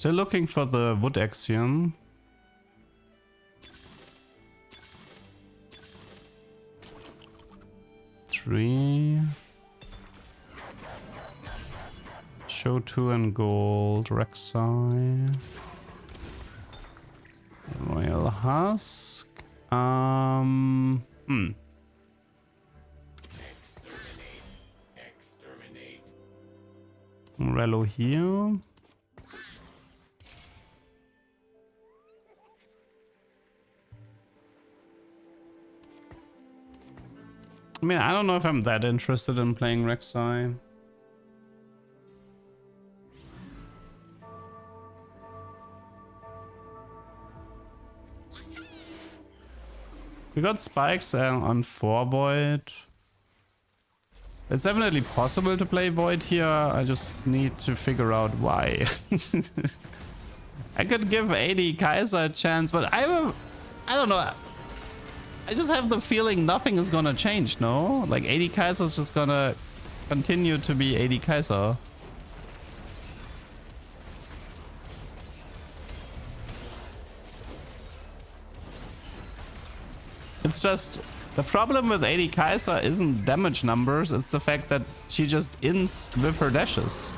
Still looking for the wood axiom. Three. Show 2 and gold. Rek'Sai. Royal Husk. Exterminate. Morello here. I mean, I don't know if I'm that interested in playing Rek'Sai. We got spikes on 4 Void. It's definitely possible to play Void here. I just need to figure out why. I could give AD Kaiser a chance, but I don't know. I just have the feeling nothing is gonna change, no? Like AD Kaiser is just gonna continue to be AD Kaiser. It's just the problem with AD Kaiser isn't damage numbers, it's the fact that she just ins with her dashes.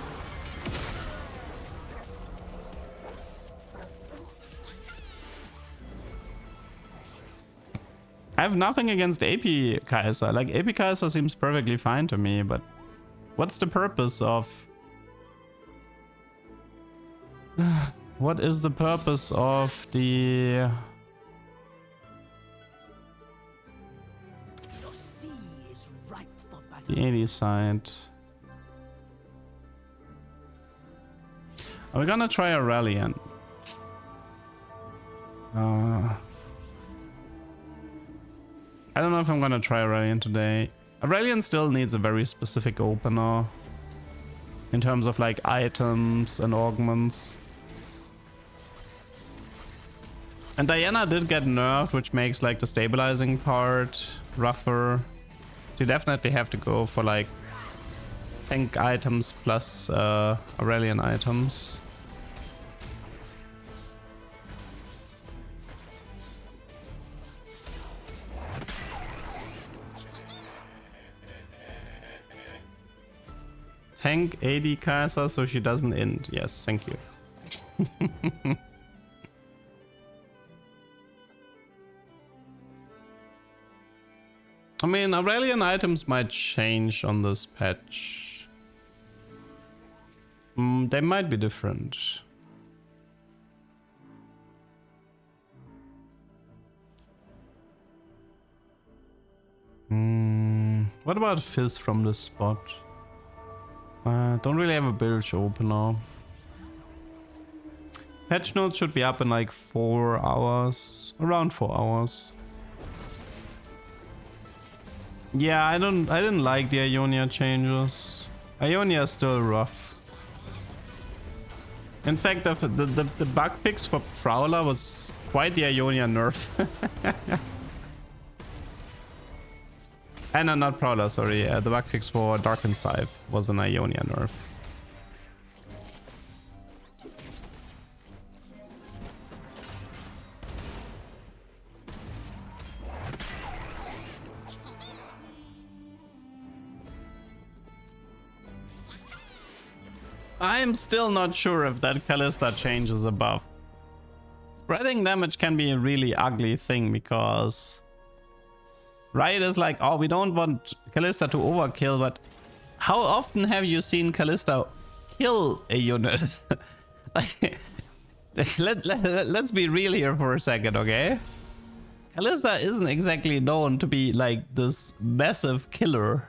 I have nothing against AP Kaiser. Like, AP Kaiser seems perfectly fine to me, but what's the purpose of... What is the purpose of the... The AD side? Are we gonna try Aurelion? I don't know if I'm gonna try Aurelion today. Aurelion still needs a very specific opener in terms of like items and augments. And Diana did get nerfed, which makes like the stabilizing part rougher. So you definitely have to go for like tank items plus Aurelion items. Tank AD Kaiser so she doesn't end. Yes, thank you. I mean, Aurelion items might change on this patch. They might be different. What about Fizz from this spot? Don't really have a bilge opener. Patch notes should be up in like 4 hours. Around 4 hours. Yeah, I didn't like the Ionia changes. Ionia is still rough. In fact, the bug fix for Prowler was quite the Ionia nerf. No, not Prowler, sorry. The bug fix for Darkened Scythe was an Ionia nerf. I'm still not sure if that Callista changes a buff. Spreading damage can be a really ugly thing because Riot is like, oh, we don't want Callista to overkill, but how often have you seen Callista kill a unit? Like, let's be real here for a second, okay? Callista isn't exactly known to be like this massive killer.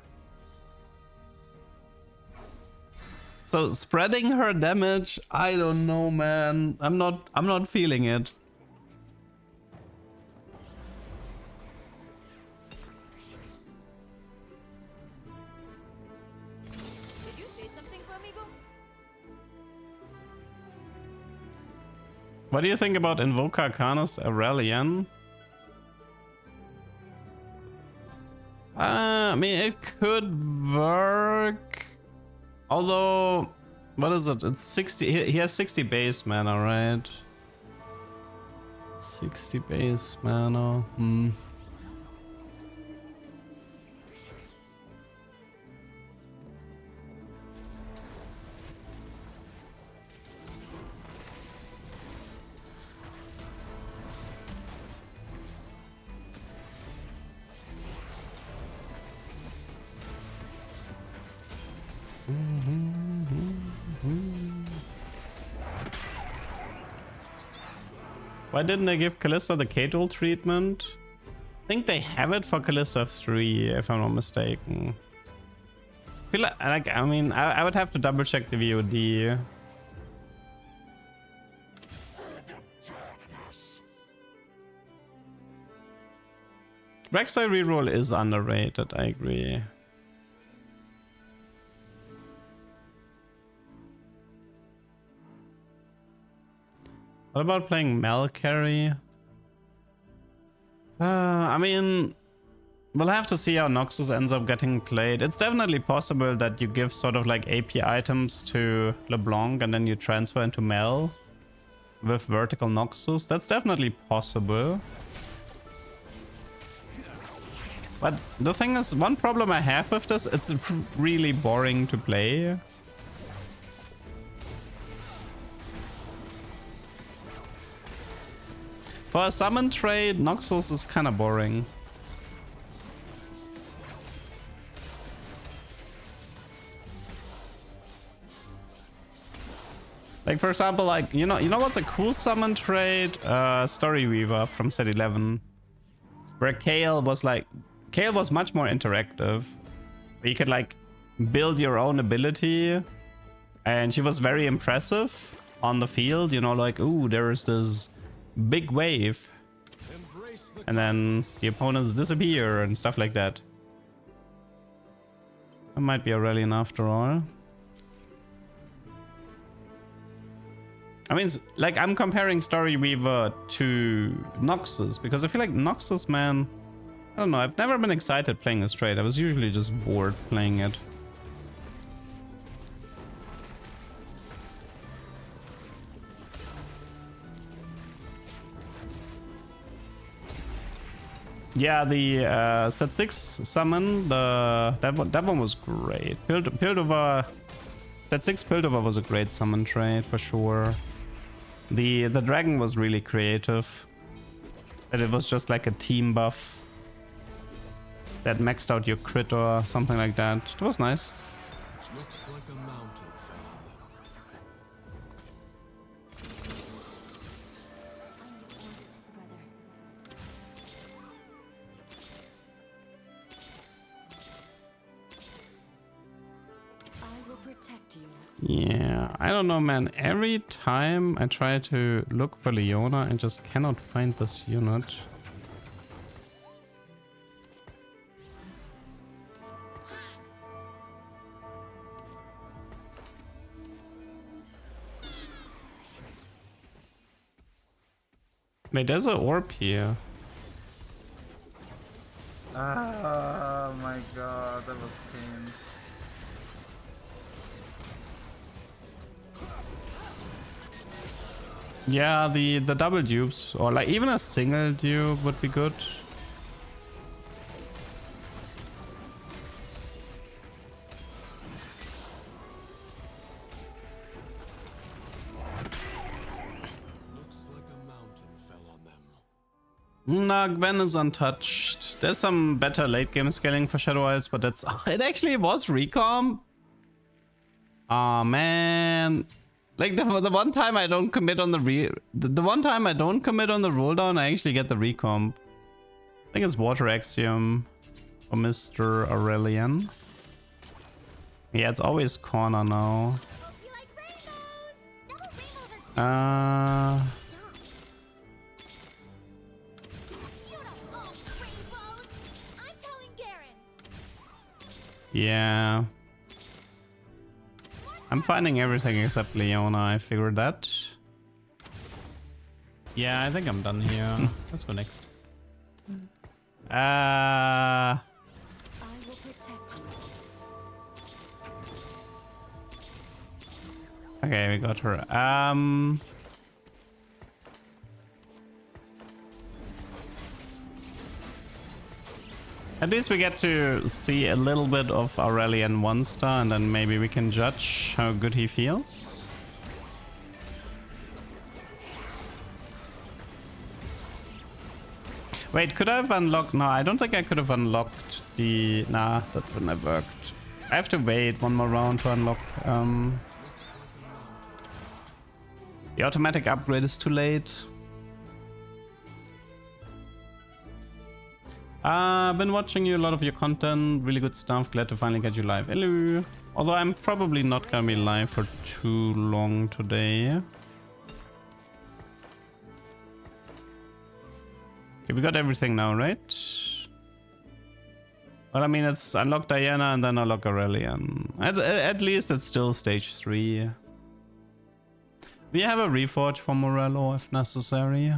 So spreading her damage, I don't know, man. I'm not feeling it. Did you say something, amigo? What do you think about Invoker Arcanist Aurelion? I mean, it could work. Although, What is it? It's 60. He has 60 base mana, right? 60 base mana. Hmm. Why didn't they give Kalista the K-Tool treatment? I think they have it for Kalista 3, if I'm not mistaken. I mean, I would have to double check the VOD. Rek'Sai reroll is underrated, I agree. What about playing Mel carry? I mean, we'll have to see how Noxus ends up getting played. It's definitely possible that you give sort of like AP items to LeBlanc and then you transfer into Mel with vertical Noxus. That's definitely possible. But the thing is, one problem I have with this, it's really boring to play. For a summon trade, Noxus is kind of boring. Like for example, like you know what's a cool summon trade? Story Weaver from set 11, where Kayle was much more interactive. Where you could like build your own ability, and she was very impressive on the field. You know, like ooh, there's this big wave, and then the opponents disappear and stuff like that. That might be Aurelion after all. I mean, like I'm comparing Story Weaver to Noxus because I feel like Noxus, man, I don't know, I've never been excited playing this trade. I was usually just bored playing it. Yeah, the set 6 summon, that one was great. Piltover, set 6 Piltover was a great summon trade for sure. The dragon was really creative. That it was just like a team buff that maxed out your crit or something like that. It was nice. Looks like a mountain I will protect you. Yeah, I don't know, man. Every time I try to look for Leona, I just cannot find this unit. Wait, there's an orb here. Oh my god, that was pain. Yeah, the double dupes, or like even a single dupe would be good. Nah, Gwen is untouched. There's some better late game scaling for Shadow Isles, but that's it actually was recomp. Aw, man. Like the one time I don't commit on the one time I don't commit on the rolldown, I actually get the recomp. I think it's Water Axiom for Mr. Aurelion. Yeah, it's always corner now. Yeah. I'm finding everything except Leona, I figured that. Yeah, I think I'm done here. Let's go next. I will protect you. Okay, we got her. At least we get to see a little bit of Aurelion 1-star, and then maybe we can judge how good he feels. Wait, could I have unlocked? No, I don't think I could have unlocked the... Nah, that wouldn't have worked. I have to wait one more round to unlock. The automatic upgrade is too late. I've been watching you, a lot of your content, really good stuff. Glad to finally get you live. Hello. Although I'm probably not gonna be live for too long today. Okay, we got everything now, right? Well, I mean, it's unlock Diana and then unlock Aurelion. At least it's still stage 3. We have a reforge for Morello if necessary.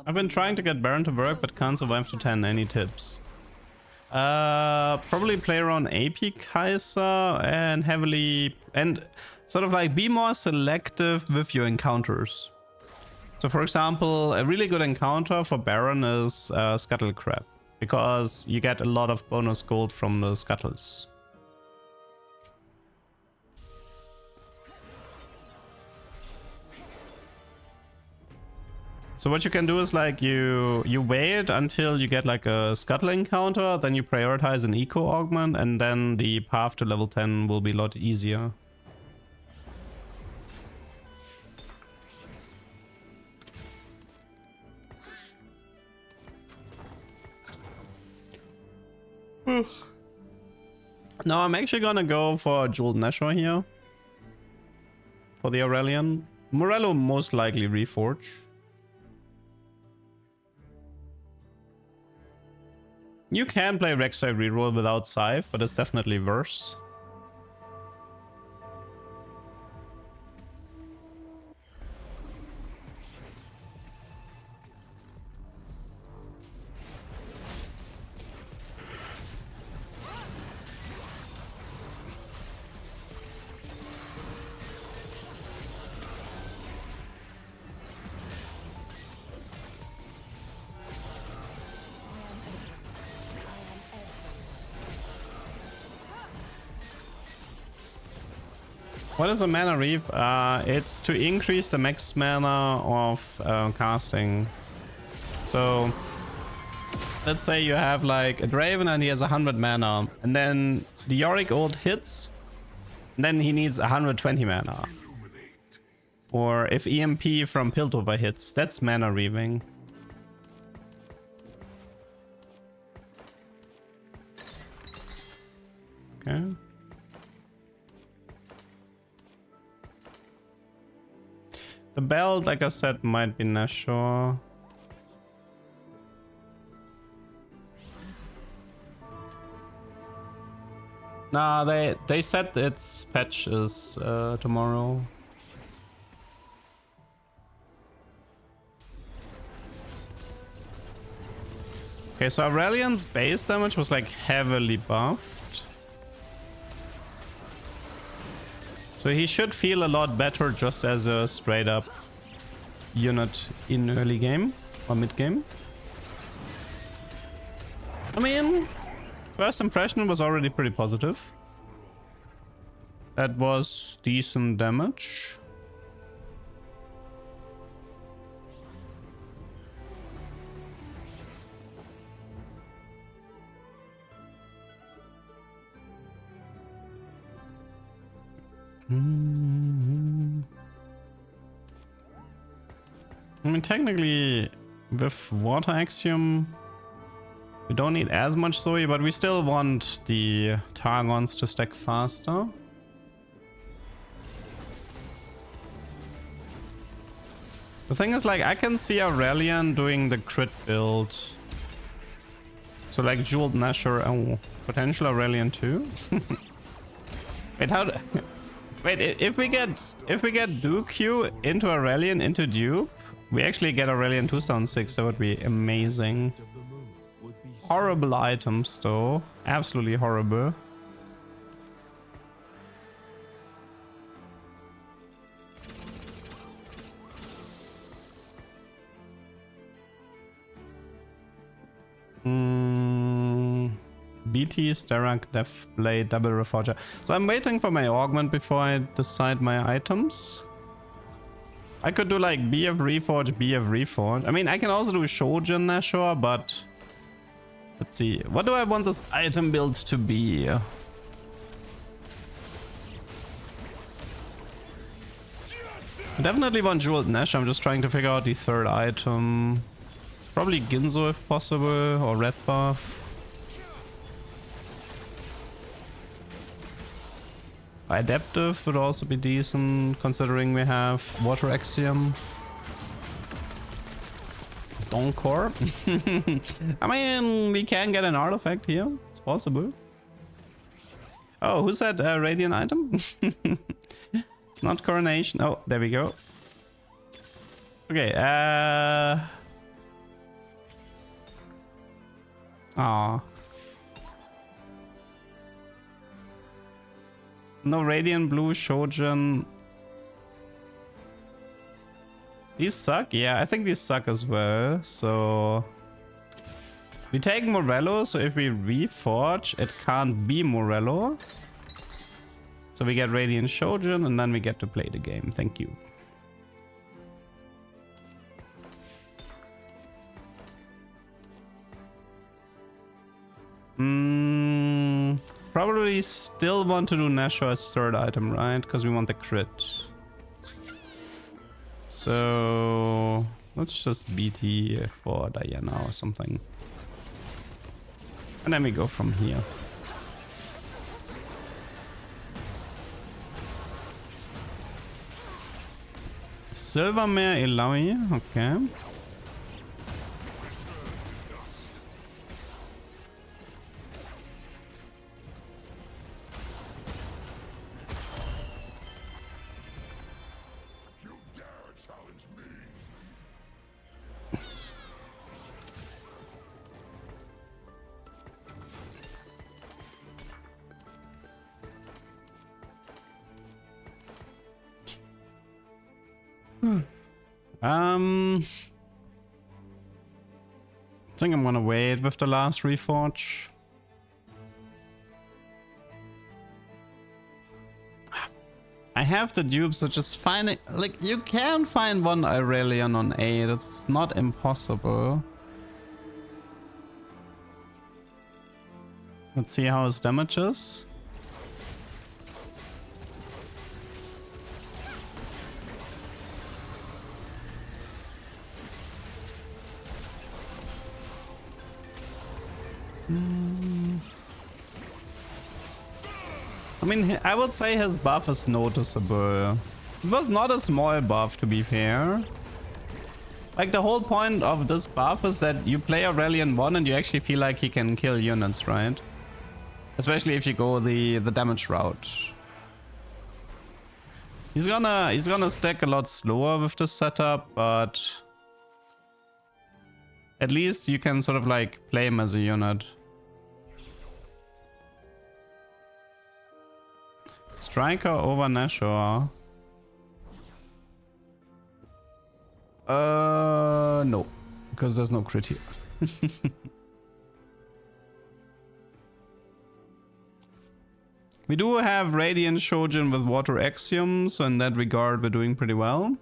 I've been trying to get Baron to work, but can't survive to 10. Any tips? Probably play around AP Kaiser and heavily and sort of like be more selective with your encounters. So for example, a really good encounter for Baron is Scuttle Crab, because you get a lot of bonus gold from the scuttles. So what you can do is like you wait until you get like a scuttle encounter, then you prioritize an eco augment, and then the path to level 10 will be a lot easier. No, I'm actually gonna go for Jeweled Nashor here. For the Aurelion. Morello most likely reforge. You can play Rek'Sai reroll without Scythe, but it's definitely worse. What is a mana reap? It's to increase the max mana of casting. So let's say you have like a Draven and he has 100 mana, and then the Yorick ult hits, and then he needs 120 mana. Or if EMP from Piltover hits, that's mana reaving. Okay. The belt, like I said, might be Nashor. Nah, they said its patch is tomorrow. Okay, so Aurelion's base damage was like heavily buffed. So he should feel a lot better just as a straight up unit in early game or mid game. I mean, first impression was already pretty positive. That was decent damage. I mean, technically, with Water Axiom, we don't need as much Zoe, but we still want the Targons to stack faster. The thing is, like, I can see Aurelion doing the crit build. So, like, Jeweled Nashor and potential Aurelion too. Wait, how? Wait, if we get Duke Q into Aurelion into Dupe, we actually get Aurelion 2-stone 6. That would be amazing. of the move would be Horrible items though, absolutely horrible. BT, Sterak, Deathblade, Double Reforger. So I'm waiting for my augment before I decide my items. I could do like BF Reforge, BF Reforge. I mean, I can also do Shojin Nashor, but let's see. What do I want this item build to be? I definitely want Jeweled Nash. I'm just trying to figure out the third item. It's probably Ginzo if possible, or Red Buff. Adaptive would also be decent, considering we have Water Axiom. Donkor. I mean, we can get an artifact here. It's possible. Oh, who's that Radiant item? Not Coronation. Oh, there we go. Okay, Aw. No Radiant Blue, Shojin. These suck? Yeah, I think these suck as well. So we take Morello, so if we reforge, it can't be Morello. So we get Radiant Shojin, and then we get to play the game. Thank you. Probably still want to do Nashor as third item, right? Because we want the crit. So let's just BT for Diana or something. And then we go from here. Silvermare Eloy, okay. I think I'm gonna wait with the last reforge. I have the dupes, so just finding, like, you can find one Aurelion on 8. It's not impossible. Let's see how his damage is. I mean, I would say his buff is noticeable. It was not a small buff, to be fair. Like, the whole point of this buff is that you play Aurelion 1 and you actually feel like he can kill units, right? Especially if you go the damage route. He's gonna stack a lot slower with this setup, but at least you can sort of like play him as a unit. Striker over Nashor. No, because there's no crit here. We do have Radiant Shojin with Water Axiom, so in that regard we're doing pretty well.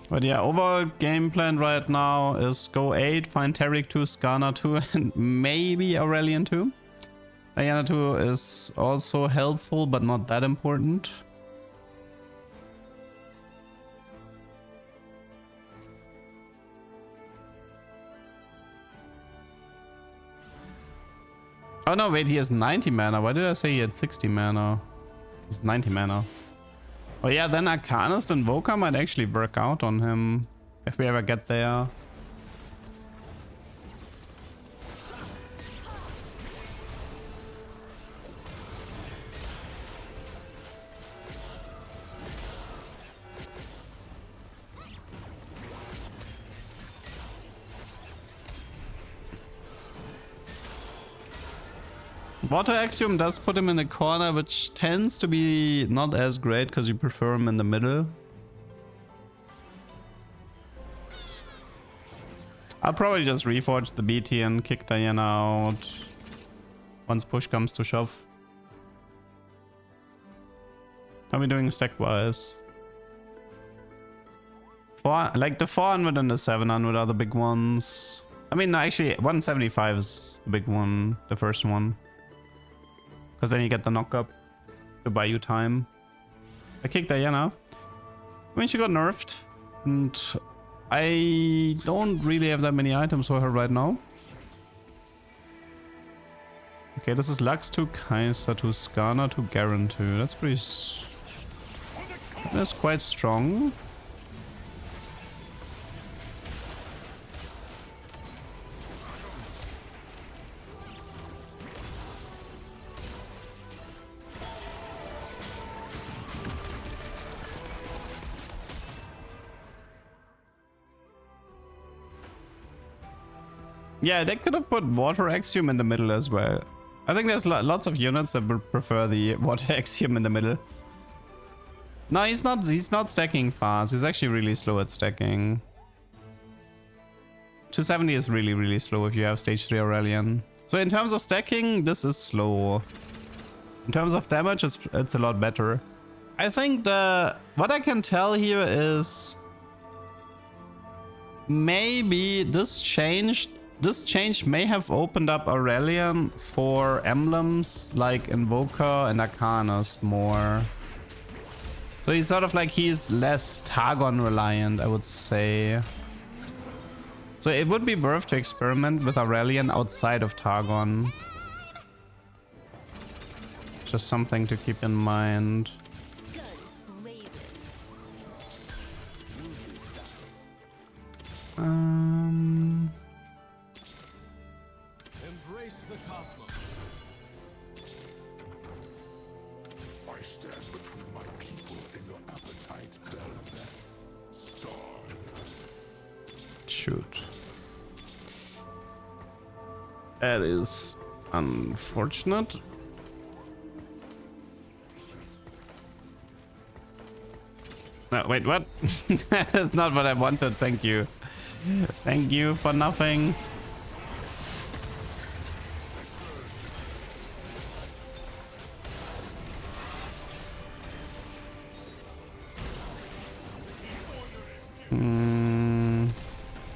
But yeah, overall game plan right now is go 8, find Taric 2, Skarner 2, and maybe Aurelion 2. Diana 2 is also helpful, but not that important. Oh no, wait, he has 90 mana. Why did I say he had 60 mana? He's 90 mana. Oh yeah, then Arcanist Invoker might actually work out on him if we ever get there. Water Axiom does put him in the corner, which tends to be not as great because you prefer him in the middle. I'll probably just reforge the BT and kick Diana out once push comes to shove. How are we doing stack-wise? Like the 400 and the 700 are the big ones. I mean, no, actually 175 is the big one, the first one. Because then you get the knock-up to buy you time. I kicked Diana. I mean, she got nerfed. And I don't really have that many items for her right now. Okay, this is Lux to Kai'Sa to Skarner to Garen to. That's pretty... That's quite strong. Yeah, they could have put Water Axiom in the middle as well. I think there's lots of units that would prefer the Water Axiom in the middle. No, he's not stacking fast. He's actually really slow at stacking. 270 is really, really slow if you have stage 3 Aurelion. So in terms of stacking, this is slow. In terms of damage, it's a lot better. I think what I can tell here is maybe this change may have opened up Aurelion for emblems like Invoker and Arcanist more. So he's sort of like, he's less Targon reliant, I would say. So it would be worth to experiment with Aurelion outside of Targon. Just something to keep in mind. Embrace the cosmos. I stand between my people and your appetite, Velvet. Starve. Shoot. That is unfortunate. No, wait, what? That's not what I wanted. Thank you. Thank you for nothing.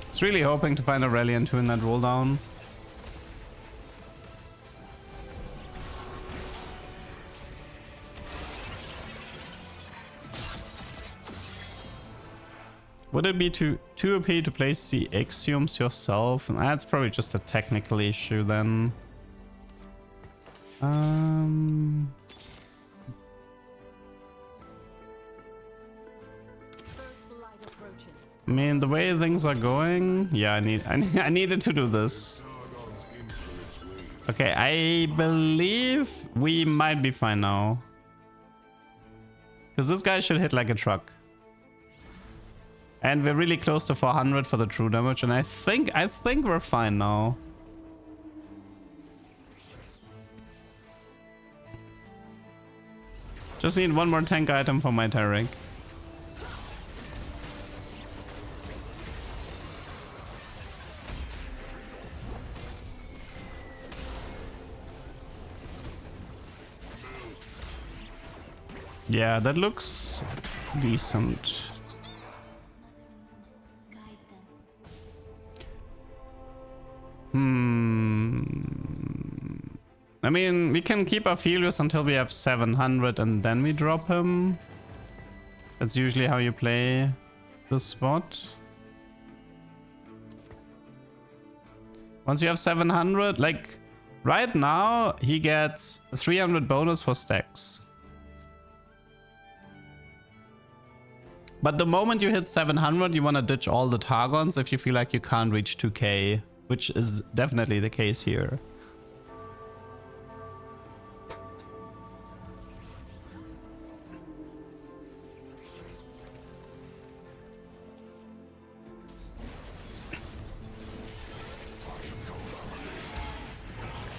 It's really hoping to find Aurelion 2 in that roll down. Would it be too OP to place the axioms yourself? That's probably just a technical issue then. I mean, the way things are going, yeah, I needed to do this. Okay, I believe we might be fine now. Because this guy should hit like a truck. And we're really close to 400 for the true damage, and I think we're fine now. Just need one more tank item for my Tyrek. Yeah, that looks decent. I mean, we can keep Aphelios until we have 700 and then we drop him. That's usually how you play this spot. Once you have 700, like right now, he gets 300 bonus for stacks. But the moment you hit 700, you want to ditch all the Targons if you feel like you can't reach 2k, which is definitely the case here.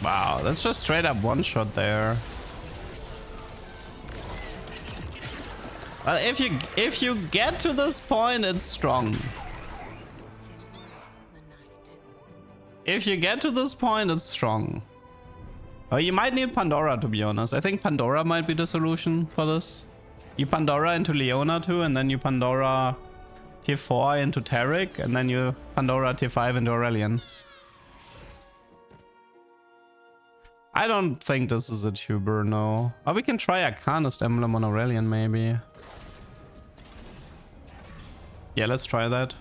Wow, that's just straight up one shot there. Well, if you get to this point, it's strong. If you get to this point, it's strong. Oh, you might need Pandora, to be honest. I think Pandora might be the solution for this. You Pandora into Leona too, and then you Pandora tier 4 into Taric, and then you Pandora tier 5 into Aurelion. I don't think this is a tuber, no. Oh, we can try Arcanist Emblem on Aurelion, maybe. Yeah, let's try that.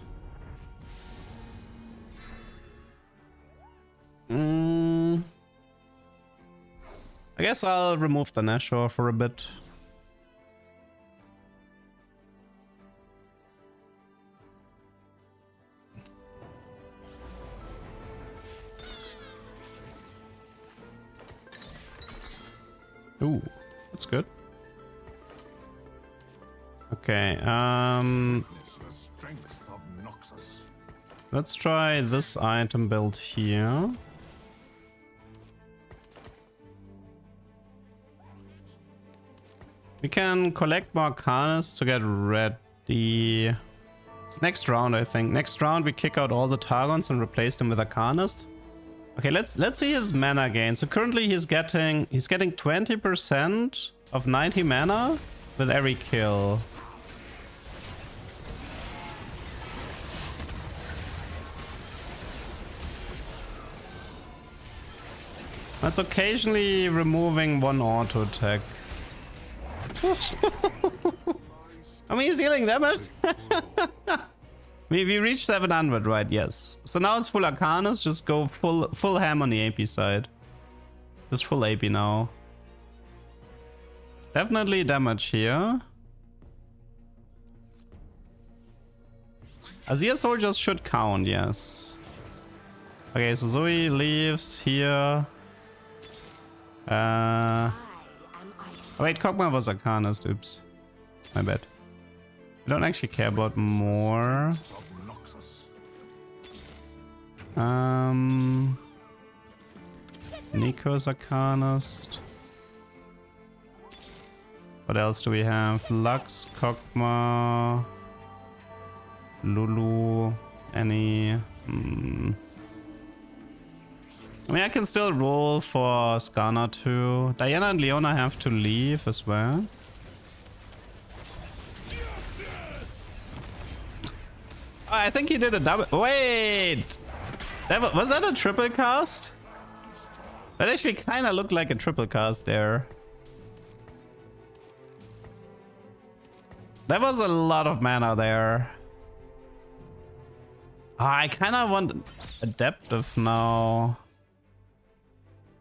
I guess I'll remove the Nashor for a bit. Ooh, that's good. Okay, let's try this item build here. We can collect more Arcanists to get ready. It's next round, I think. Next round we kick out all the Targons and replace them with Arcanist. Okay, let's see his mana gain. So currently he's getting 20% of 90 mana with every kill. That's occasionally removing one auto attack. I mean, he's healing damage. We reached 700, right? Yes. So now it's full Arcanist. Just go full ham on the AP side. Just full AP now. Definitely damage here. Azir soldiers should count, yes. Okay, so Zoe leaves here. Oh wait, Kog'Maw was Arcanist. Oops. My bad. I don't actually care about more. Nico's Arcanist. What else do we have? Lux, Kog'Maw, Lulu, Annie. I mean, I can still roll for Skarner too. Diana and Leona have to leave as well. Oh, I think he did a double. Wait! Was that a triple cast? That actually kind of looked like a triple cast there. That was a lot of mana there. Oh, I kind of want Adaptive now.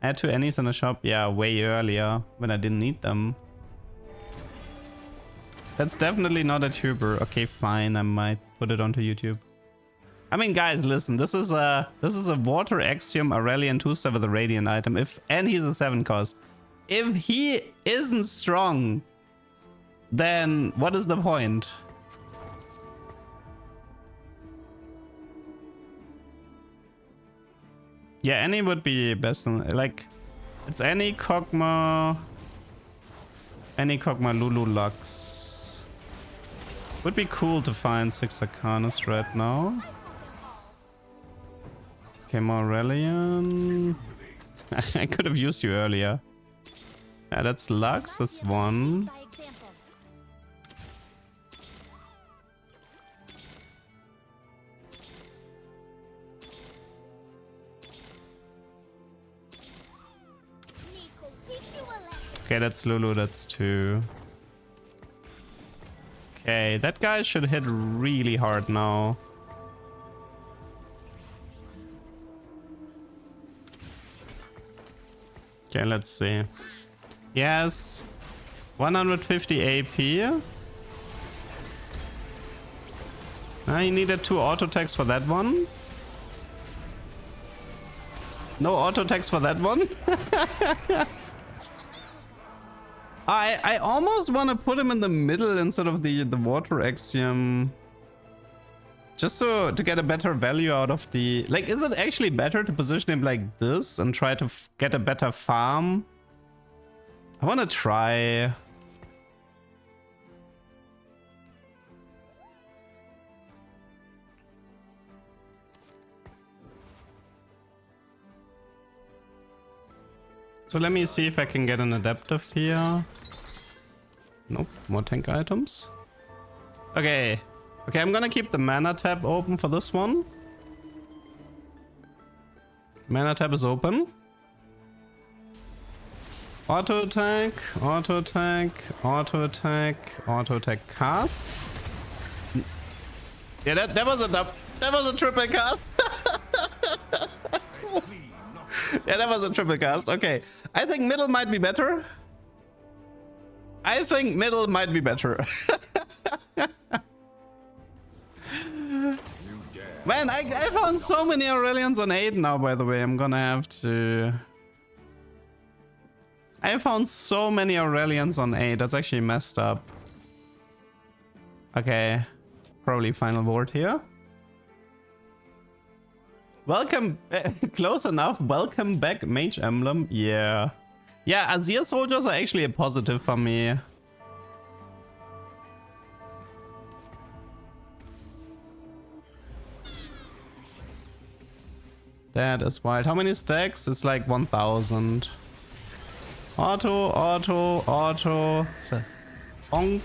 I had 2 Annies in the shop, yeah, way earlier when I didn't need them. That's definitely not a tuber. Okay, fine, I might put it onto YouTube. I mean, guys, listen, this is a Water Axiom Aurelion 2-star with a Radiant item. And he's a 7 cost. If he isn't strong, then what is the point? Yeah, Annie would be best in, like, it's Annie, Kog'Maw, Lulu, Lux. Would be cool to find 6 Arcanists right now. Okay, more Aurelion. I could have used you earlier. Yeah, that's Lux, that's 1. Okay, that's Lulu, that's 2. Okay, that guy should hit really hard now. Okay, let's see. Yes. 150 AP. I needed 2 auto attacks for that one. No auto attacks for that one. I almost want to put him in the middle instead of the water axiom. Just so to get a better value out of the... Like, is it actually better to position him like this and try to get a better farm? I want to try... So let me see if I can get an adaptive here. Nope, more tank items. Okay. Okay, I'm gonna keep the mana tab open for this one. Mana tab is open. Auto attack, auto attack, auto attack, auto attack cast. Yeah, that was a triple cast. Yeah, that was a triple cast. Okay. I think middle might be better. I think middle might be better. Man, I found so many Aurelions on 8 now, by the way. I'm gonna have to... I found so many Aurelions on 8. That's actually messed up. Okay. Probably final word here. Welcome, close enough. Welcome back, Mage Emblem. Yeah. Yeah, Azir soldiers are actually a positive for me. That is wild. How many stacks? It's like 1000. Auto, auto, auto. Bonk,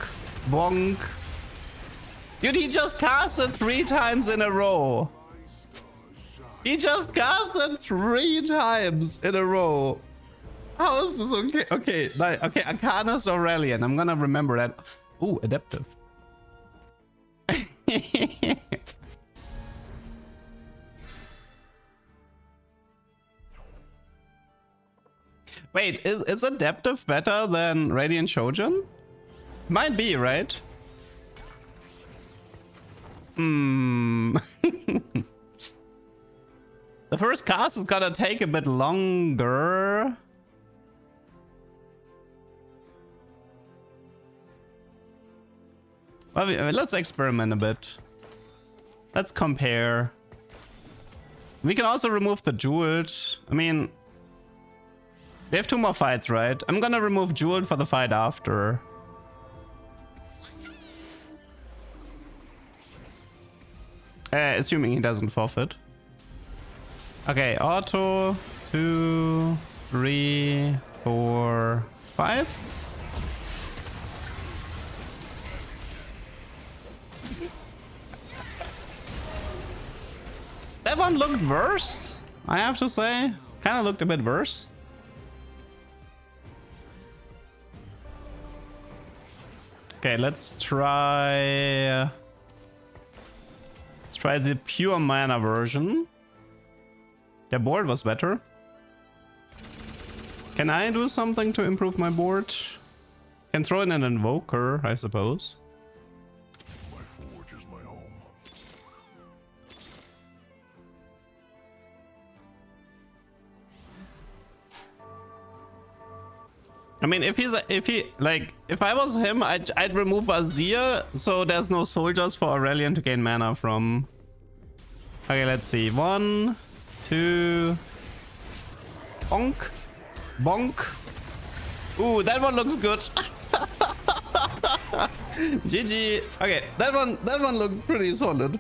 bonk. Dude, he just cast it 3 times in a row. He just cast it 3 times in a row. How is this okay? Okay, okay, Arcanist Aurelion. I'm gonna remember that. Ooh, adaptive. Wait, is adaptive better than Radiant Shojin? Might be, right? Hmm. The first cast is gonna take a bit longer. Well, let's experiment a bit. Let's compare. We can also remove the jeweled. I mean, we have 2 more fights, right? I'm gonna remove jeweled for the fight after. Assuming he doesn't forfeit. Okay, auto, 2, 3, 4, 5. That one looked worse, I have to say. Kind of looked a bit worse. Okay, let's try the pure mana version. The board was better. Can I do something to improve my board? Can throw in an invoker, I suppose. My forge is my home. I mean, if I was him, I'd remove Azir, so there's no soldiers for Aurelion to gain mana from. Okay, let's see. 1, 2, bonk, bonk. Ooh, that one looks good. GG. Okay, that one looked pretty solid.